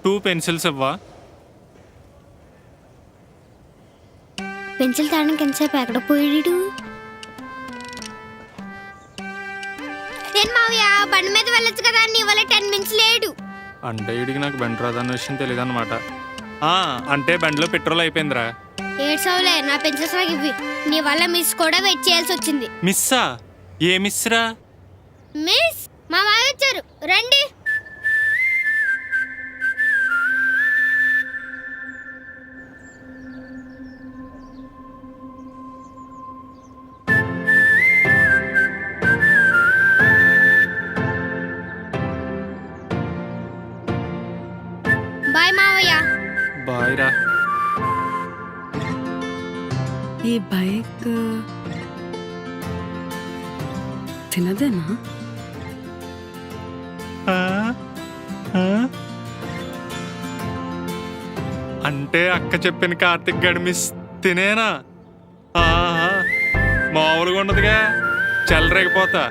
2 pencils ఇవ్వా? Pencil తాడానికి ఎంతసేపు ఎక్కడ పోయాడు? నేను మావయ్య బండి మీద వెళ్ళొచ్చు కదా, నీ వల్ల 10 మినిట్స్ లేడు. అంటే వీడికి నాకు బండి రాదన్న విషయం తెలియదు అనమాట. అంటే బండిలో పెట్రోల్ అయిపోయిందిరా. ఏడ్సవులే, నా పెన్సిల్స్ నాకు ఇవ్వి. నీ వల్ల మిస్ కూడా వెయిట్ చేయాల్సి వచ్చింది. మిస్సా? ఏ మిస్రా? మిస్ మా మావయ్య వచ్చారు, రండి. బాయ్ మావయ్య. బాయ్ రా. ఈ బైక్ తినదేనా? అంటే అక్క చెప్పిన కార్తిక్ గడి మిస్ తినేనా? మామూలుగా ఉండదుగా, చెలరేగిపోతా.